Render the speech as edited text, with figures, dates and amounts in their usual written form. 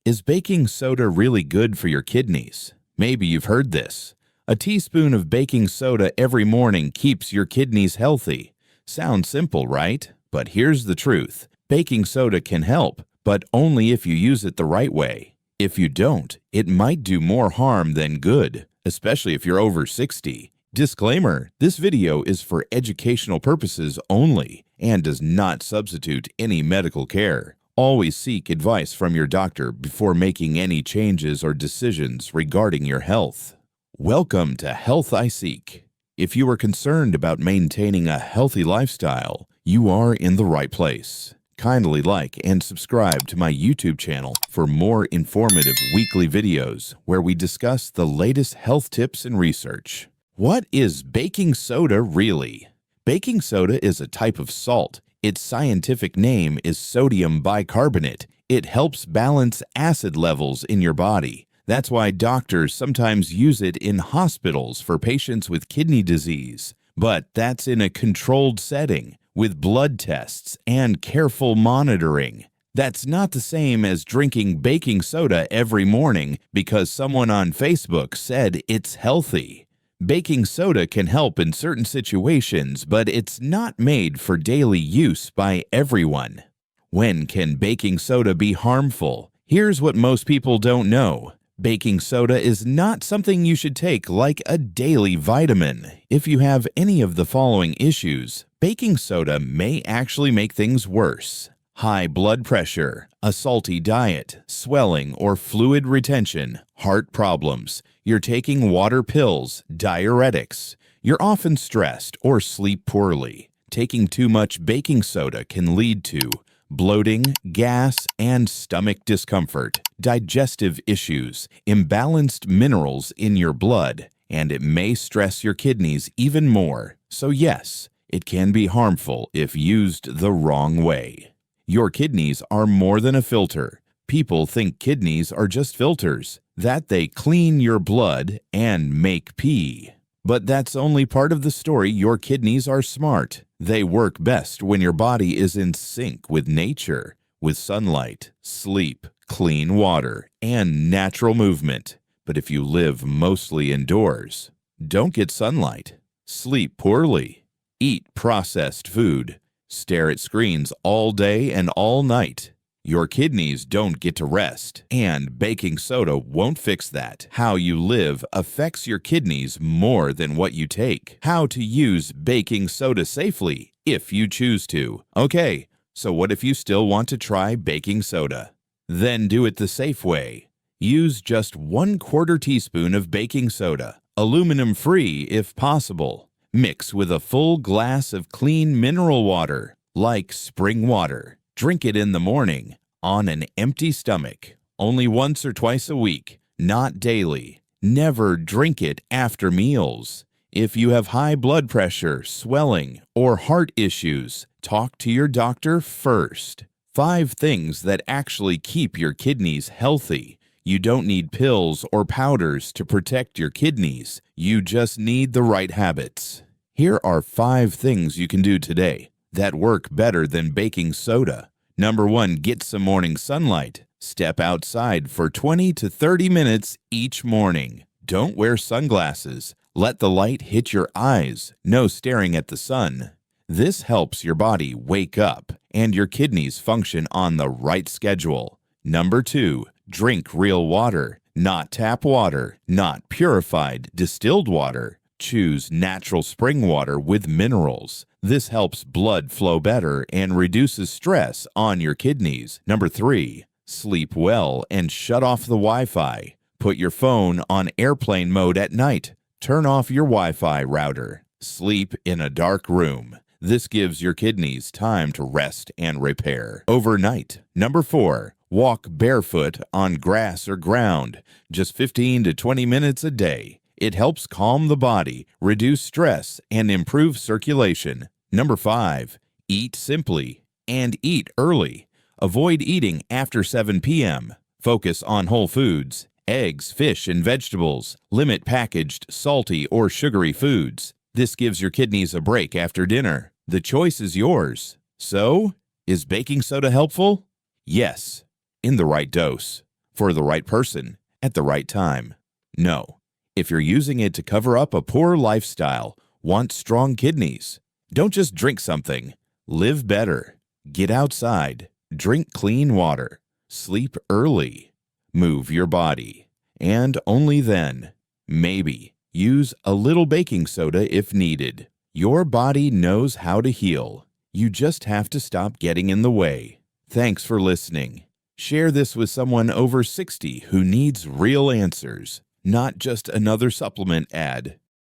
Is baking soda really good for your kidneys? Maybe you've heard this. A teaspoon of baking soda every morning keeps your kidneys healthy. Sounds simple, right? But here's the truth. Baking soda can help, but only if you use it the right way. If you don't, it might do more harm than good, especially if you're over 60. Disclaimer, this video is for educational purposes only and does not substitute any medical care. Always seek advice from your doctor before making any changes or decisions regarding your health. Welcome to Health I Seek. If you are concerned about maintaining a healthy lifestyle, you are in the right place. Kindly like and subscribe to my YouTube channel for more informative weekly videos where we discuss the latest health tips and research. What is baking soda really? Baking soda is a type of salt. Its scientific name is sodium bicarbonate. It helps balance acid levels in your body. That's why doctors sometimes use it in hospitals for patients with kidney disease. But that's in a controlled setting, with blood tests and careful monitoring. That's not the same as drinking baking soda every morning because someone on Facebook said it's healthy. Baking soda can help in certain situations, but it's not made for daily use by everyone. When can baking soda be harmful? Here's what most people don't know. Baking soda is not something you should take like a daily vitamin. If you have any of the following issues, baking soda may actually make things worse. High blood pressure, a salty diet, swelling or fluid retention, heart problems, you're taking water pills, diuretics, you're often stressed or sleep poorly. Taking too much baking soda can lead to bloating, gas, and stomach discomfort, digestive issues, imbalanced minerals in your blood, and it may stress your kidneys even more. So yes, it can be harmful if used the wrong way. Your kidneys are more than a filter. People think kidneys are just filters, that they clean your blood and make pee. But that's only part of the story. Your kidneys are smart. They work best when your body is in sync with nature, with sunlight, sleep, clean water, and natural movement. But if you live mostly indoors, don't get sunlight, sleep poorly, eat processed food, stare at screens all day and all night, your kidneys don't get to rest, and baking soda won't fix that. How you live affects your kidneys more than what you take. How to use baking soda safely if you choose to. Okay, so what if you still want to try baking soda? Then do it the safe way. Use just 1/4 teaspoon of baking soda, aluminum-free if possible. Mix with a full glass of clean mineral water, like spring water. Drink it in the morning, on an empty stomach, only once or twice a week, not daily. Never drink it after meals. If you have high blood pressure, swelling, or heart issues, talk to your doctor first. 5 things that actually keep your kidneys healthy. You don't need pills or powders to protect your kidneys. You just need the right habits. Here are 5 things you can do today that work better than baking soda. Number 1, get some morning sunlight. Step outside for 20 to 30 minutes each morning. Don't wear sunglasses. Let the light hit your eyes. No staring at the sun. This helps your body wake up and your kidneys function on the right schedule. Number 2, drink real water, not tap water, not purified distilled water. Choose natural spring water with minerals. This helps blood flow better and reduces stress on your kidneys. Number 3, sleep well and shut off the Wi-Fi. Put your phone on airplane mode at night. Turn off your Wi-Fi router. Sleep in a dark room. This gives your kidneys time to rest and repair overnight. Number 4, walk barefoot on grass or ground, just 15 to 20 minutes a day. It helps calm the body, reduce stress, and improve circulation. Number 5, eat simply and eat early. Avoid eating after 7 p.m. Focus on whole foods, eggs, fish, and vegetables. Limit packaged, salty, or sugary foods. This gives your kidneys a break after dinner. The choice is yours. So, is baking soda helpful? Yes, in the right dose. for the right person at the right time. No, if you're using it to cover up a poor lifestyle, want strong kidneys, don't just drink something. Live better. Get outside. Drink clean water. Sleep early. Move your body. And only then, maybe, use a little baking soda if needed. Your body knows how to heal. You just have to stop getting in the way. Thanks for listening. Share this with someone over 60 who needs real answers, not just another supplement ad.